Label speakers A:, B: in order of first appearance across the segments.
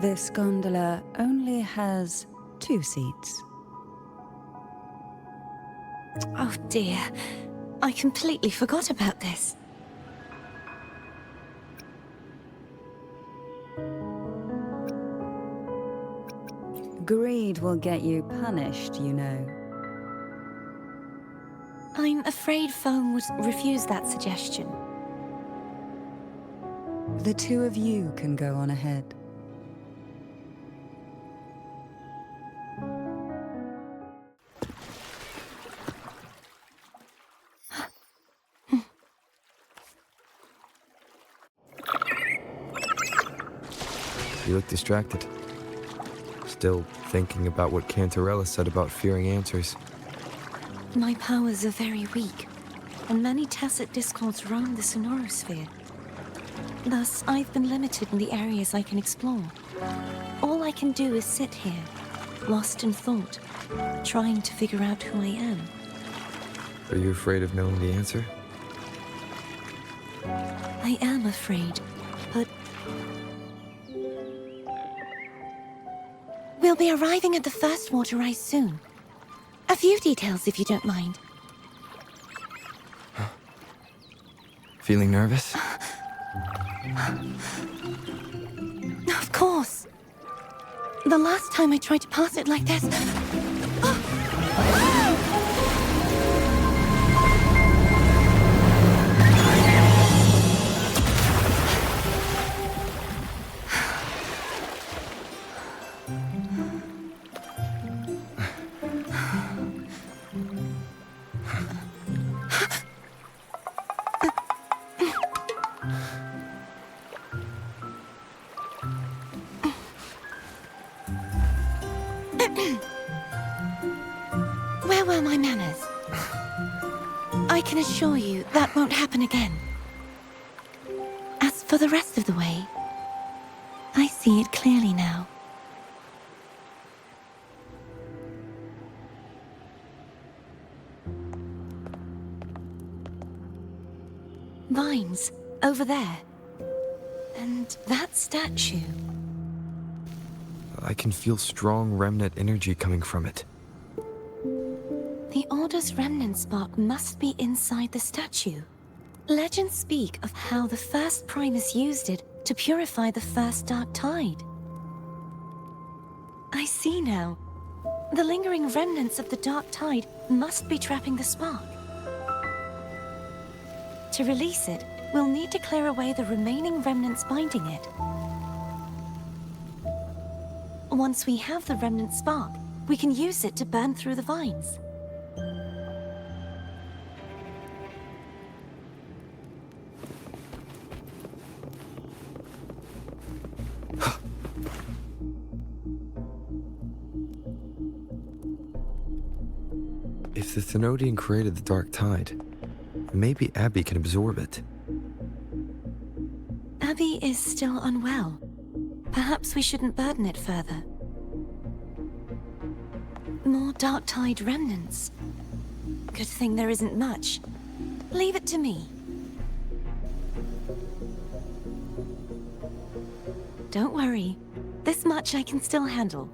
A: This gondola only has 2 seats.
B: Oh dear, I completely forgot about this.
A: Greed will get you punished, you know.
B: I'm afraid Foam would refuse that suggestion.
A: The 2 of you can go on ahead.
C: You look distracted. Still thinking about what Cantarella said about fearing answers.
B: My powers are very weak, and many tacit discords roam the sonorosphere. Thus, I've been limited in the areas I can explore. All I can do is sit here, lost in thought, trying to figure out who I am.
C: Are you afraid of knowing the answer?
B: I am afraid, but... We'll be arriving at the first water rise soon. A few details, if you don't mind.
C: Feeling nervous?
B: Of course. The last time I tried to pass it like this... Where were my manners? I can assure you that won't happen again. As for the rest of the way, I see it clearly now. Vines, over there. And that statue.
C: I can feel strong remnant energy coming from it.
B: The Order's remnant spark must be inside the statue. Legends speak of how the first Primus used it to purify the first Dark Tide. I see now. The lingering remnants of the Dark Tide must be trapping the spark. To release it, we'll need to clear away the remaining remnants binding it. Once we have the remnant spark, we can use it to burn through the vines.
C: If the Thenodian created the Dark Tide, maybe Abby can absorb it.
B: Abby is still unwell. Perhaps we shouldn't burden it further. More Dark Tide remnants. Good thing there isn't much. Leave it to me. Don't worry. This much I can still handle.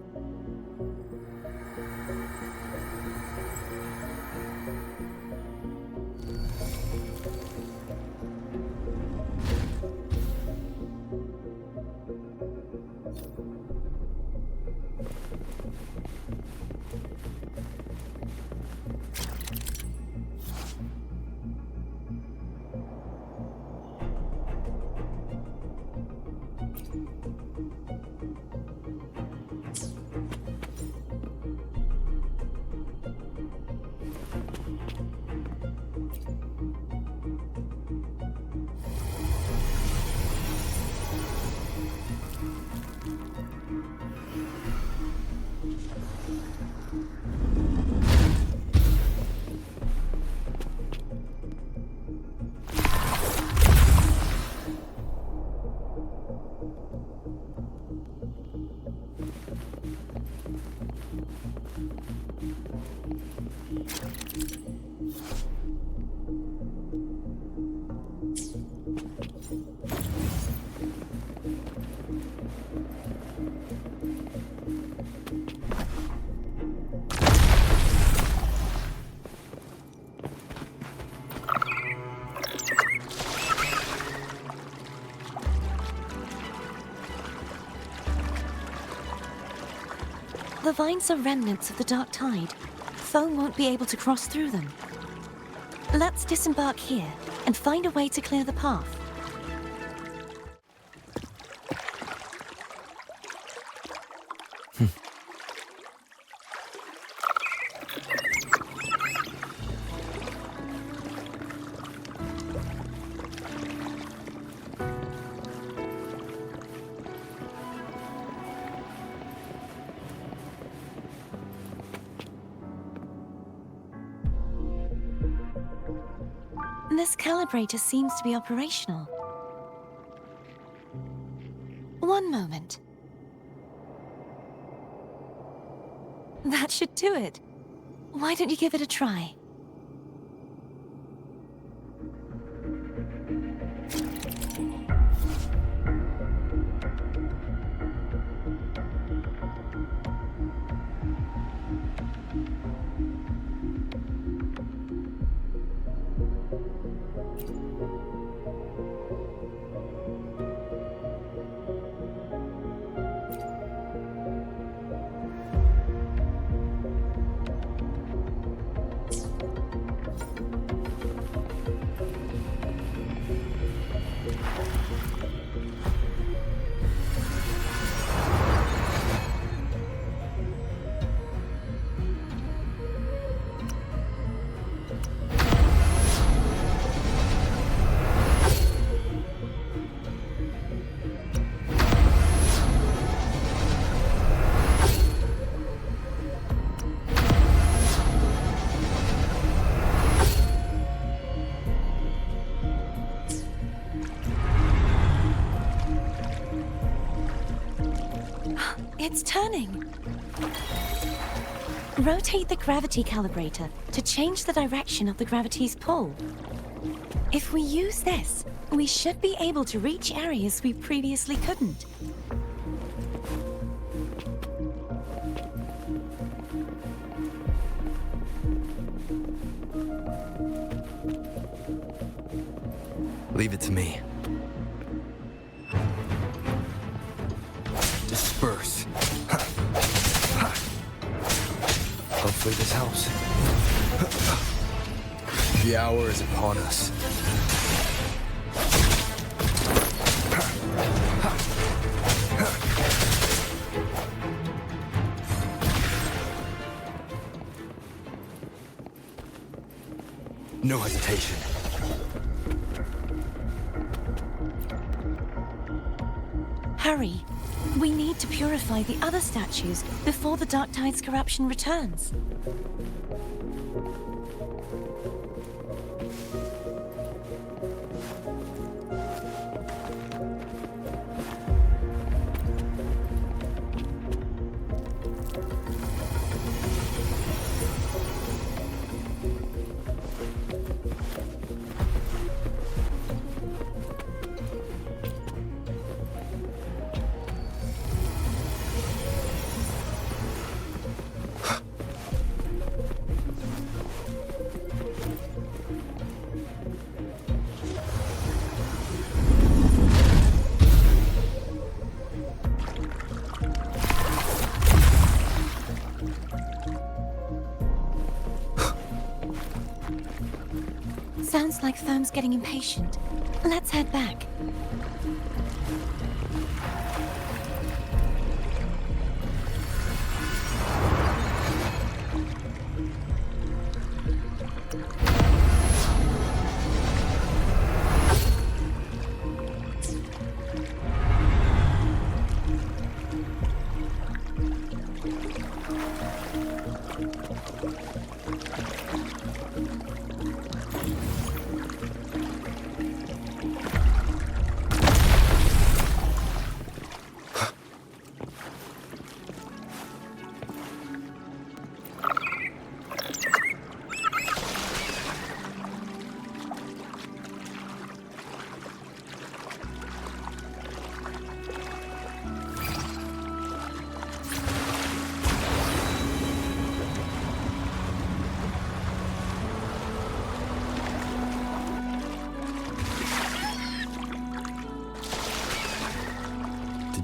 B: The vines are remnants of the dark tide. Foam won't be able to cross through them. Let's disembark here and find a way to clear the path. This calibrator seems to be operational. One moment. That should do it. Why don't you give it a try? It's turning. Rotate the gravity calibrator to change the direction of the gravity's pull. If we use this, we should be able to reach areas we previously couldn't.
C: Leave it to me. Disperse. Hopefully this helps. The hour is upon us. No hesitation.
B: Hurry. We need to purify the other statues before the Dark Tide's corruption returns. Sounds like Foam's getting impatient. Let's head back.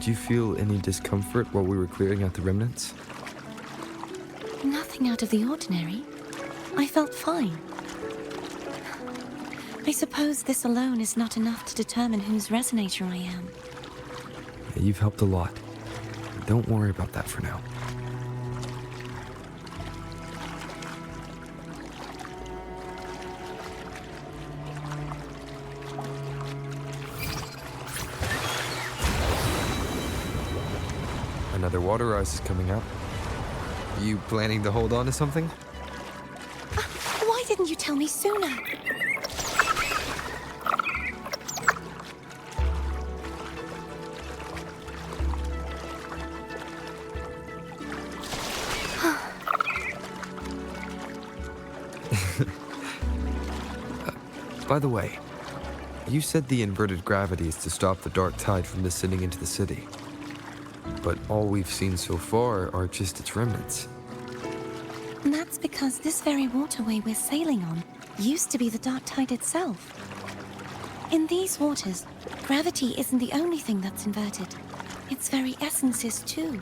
C: Did you feel any discomfort while we were clearing out the remnants?
B: Nothing out of the ordinary. I felt fine. I suppose this alone is not enough to determine whose resonator I am.
C: Yeah, you've helped a lot. Don't worry about that for now. Another water rise is coming up. You planning to hold on to something?
B: Why didn't you tell me sooner?
C: By the way, you said the inverted gravity is to stop the dark tide from descending into the city. But all we've seen so far are just its remnants.
B: And that's because this very waterway we're sailing on used to be the dark tide itself. In these waters, gravity isn't the only thing that's inverted. Its very essence is too.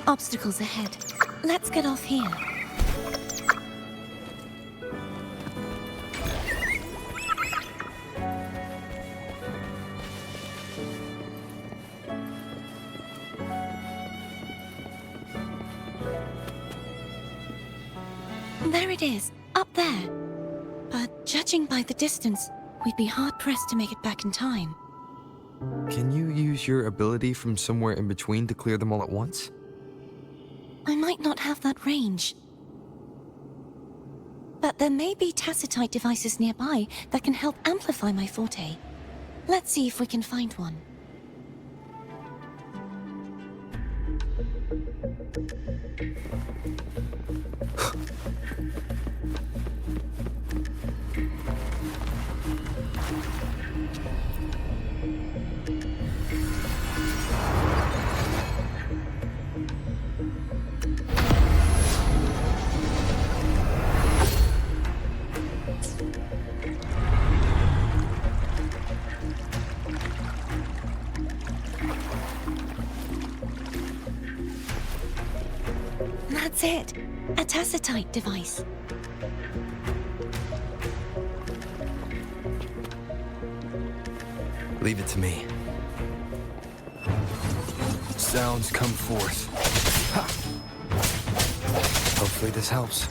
B: Obstacles ahead. Let's get off here. There it is, up there. But judging by the distance, we'd be hard-pressed to make it back in time.
C: Can you use your ability from somewhere in between to clear them all at once?
B: I might not have that range. But there may be tacitite devices nearby that can help amplify my forte. Let's see if we can find one. That's it. A tacitite device.
C: Leave it to me. Sounds come forth. Ha! Hopefully this helps.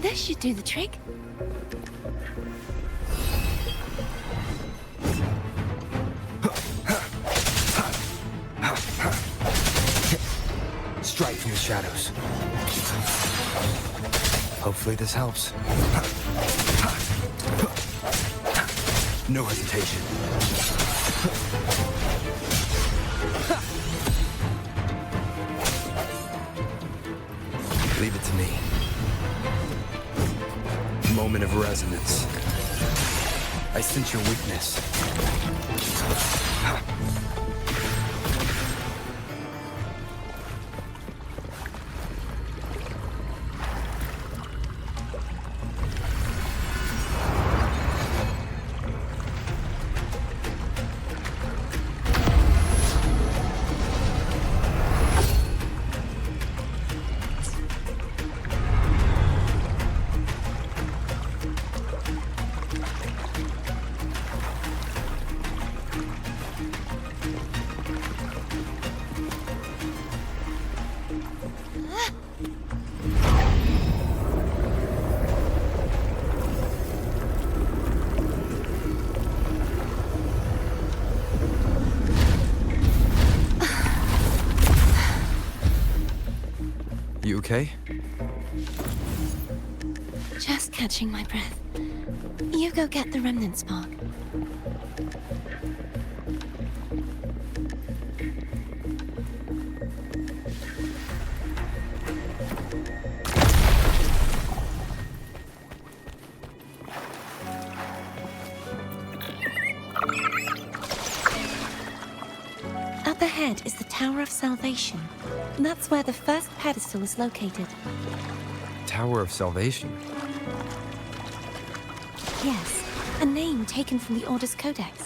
B: This should do the trick.
C: Strike from the shadows. Hopefully this helps. No hesitation. Leave it to me. Moment of resonance. I sense your weakness. You okay?
B: Just catching my breath. You go get the remnant spark. Tower of Salvation. That's where the first pedestal is located.
C: Tower of Salvation.
B: Yes, a name taken from the Order's Codex.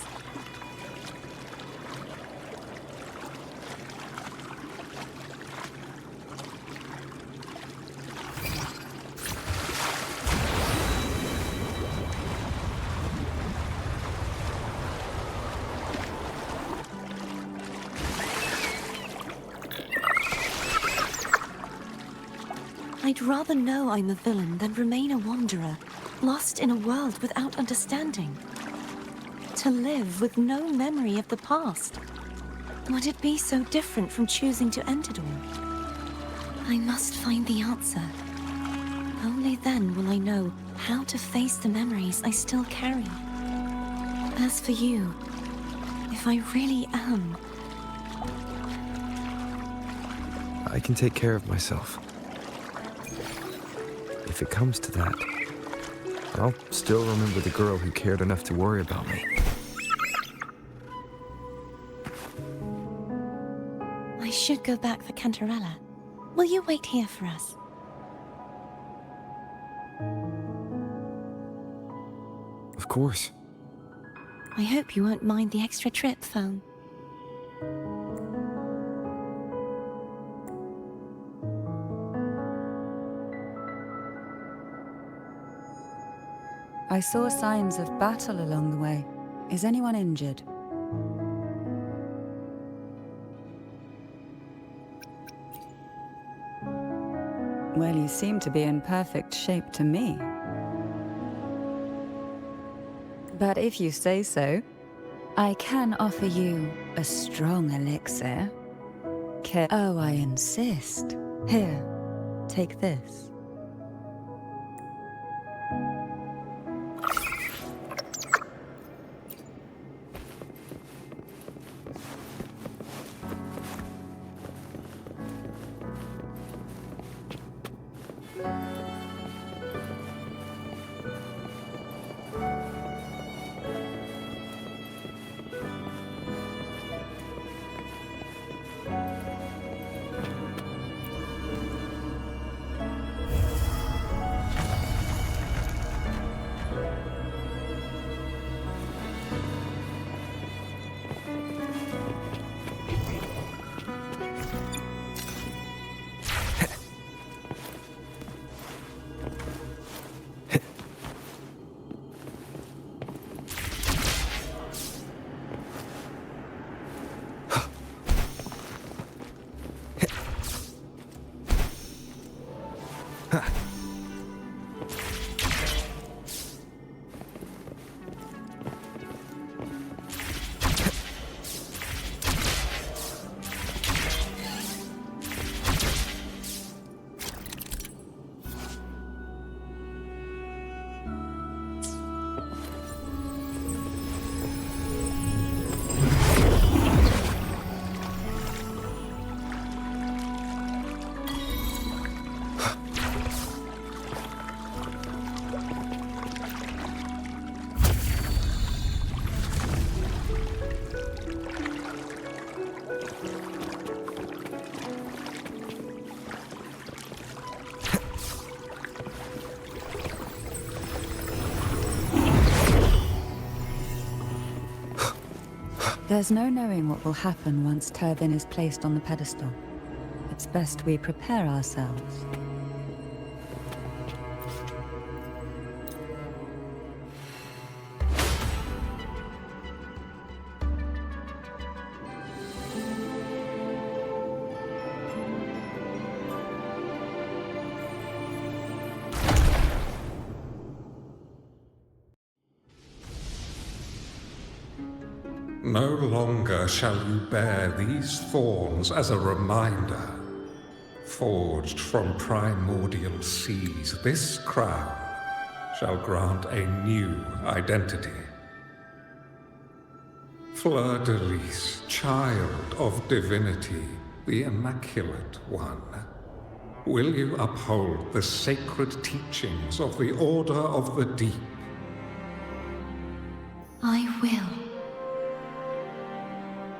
B: I'd rather know I'm a villain than remain a wanderer, lost in a world without understanding. To live with no memory of the past. Would it be so different from choosing to end it all? I must find the answer. Only then will I know how to face the memories I still carry. As for you, if I really am...
C: I can take care of myself. If it comes to that, I'll still remember the girl who cared enough to worry about me.
B: I should go back for Cantarella. Will you wait here for us?
C: Of course.
B: I hope you won't mind the extra trip, phone.
A: I saw signs of battle along the way. Is anyone injured? Well, you seem to be in perfect shape to me. But if you say so, I can offer you a strong elixir. Oh, I insist. Here, take this. There's no knowing what will happen once Turvin is placed on the pedestal. It's best we prepare ourselves.
D: No longer shall you bear these thorns as a reminder. Forged from primordial seas, this crown shall grant a new identity. Fleurdelys, child of divinity, the Immaculate One, will you uphold the sacred teachings of the Order of the Deep?
B: I will.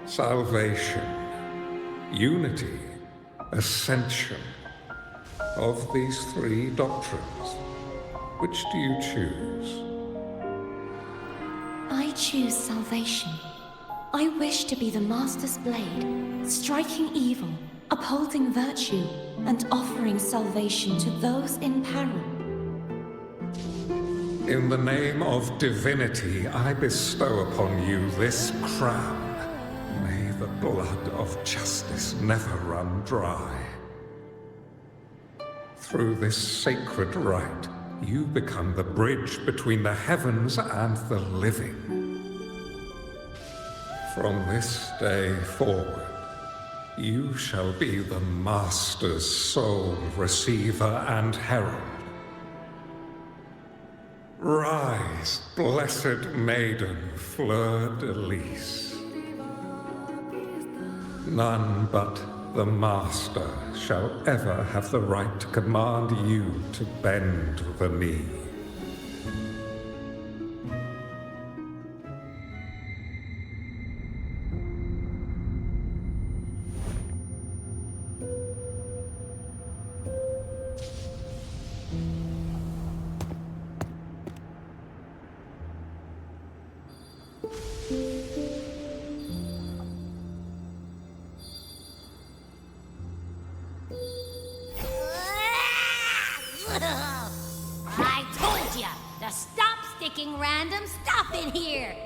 D: Salvation, unity, ascension. Of these three doctrines, which do you choose?
B: I choose salvation. I wish to be the Master's blade, striking evil, upholding virtue, and offering salvation to those in peril.
D: In the name of divinity, I bestow upon you this crown. May the blood of justice never run dry. Through this sacred rite, you become the bridge between the heavens and the living. From this day forward, you shall be the Master's sole receiver and herald. Rise, blessed maiden Fleurdelys. None but the Master shall ever have the right to command you to bend the knee.
E: I told ya to stop sticking random stuff in here!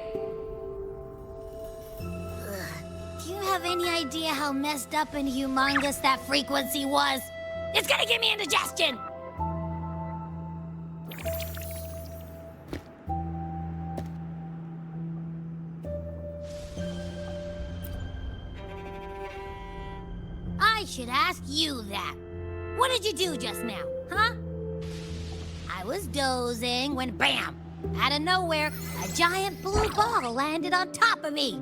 E: Do you have any idea how messed up and humongous that frequency was? It's gonna give me indigestion! I should ask you that. What did you do just now, huh? I was dozing when bam! Out of nowhere, a giant blue ball landed on top of me.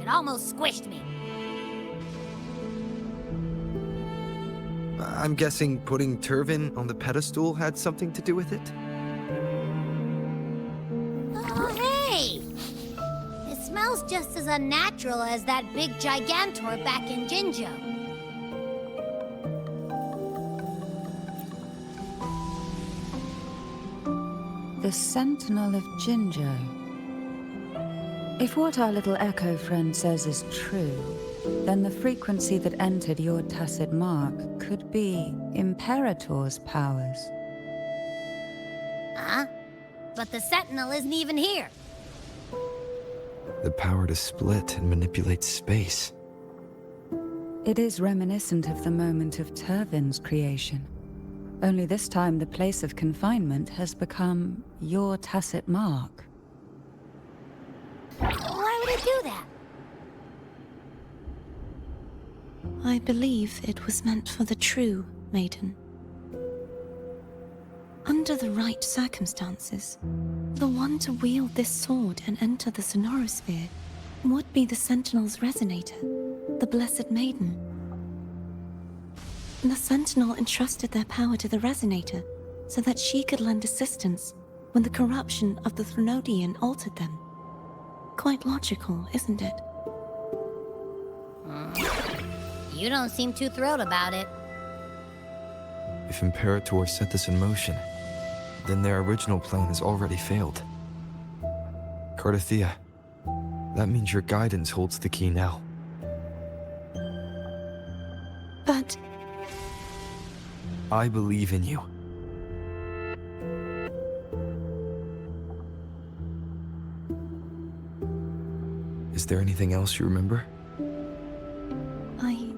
E: It almost squished me.
C: I'm guessing putting Turvin on the pedestal had something to do with it?
E: Oh, hey! It smells just as unnatural as that big gigantor back in Jinjo.
A: The Sentinel of Jinjo. If what our little echo friend says is true, then the frequency that entered your tacit mark could be Imperator's powers.
E: Huh? But the Sentinel isn't even here.
C: The power to split and manipulate space.
A: It is reminiscent of the moment of Turvin's creation. Only this time the place of confinement has become your tacit mark.
E: Why would it do that?
B: I believe it was meant for the true Maiden. Under the right circumstances, the one to wield this sword and enter the sonorosphere would be the Sentinel's resonator, the Blessed Maiden. The Sentinel entrusted their power to the resonator so that she could lend assistance when the corruption of the Threnodian altered them. Quite logical, isn't it?
E: You don't seem too thrilled about it.
C: If Imperator set this in motion, then their original plan has already failed. Cardathea, that means your guidance holds the key now.
B: But
C: I believe in you. Is there anything else you remember?
B: I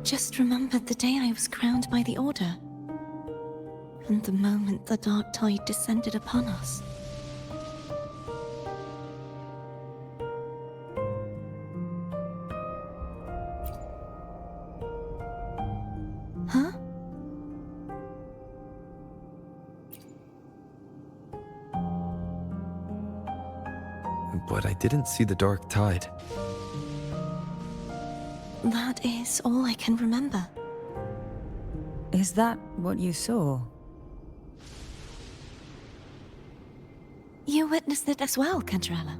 B: just remembered the day I was crowned by the Order. And the moment the dark tide descended upon us. Huh?
C: But I didn't see the dark tide.
B: That is all I can remember.
A: Is that what you saw?
B: You witnessed it as well, Cantarella.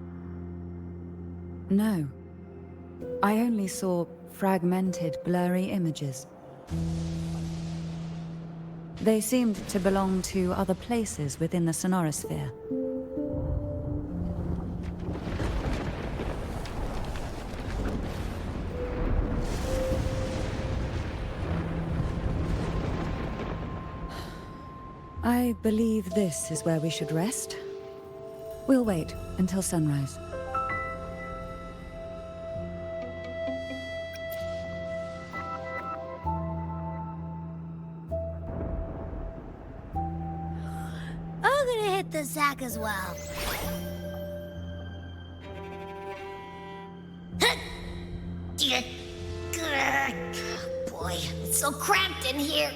A: No. I only saw fragmented, blurry images. They seemed to belong to other places within the sonorosphere. I believe this is where we should rest. We'll wait until sunrise.
E: I'm gonna hit the sack as well. Boy, it's so cramped in here.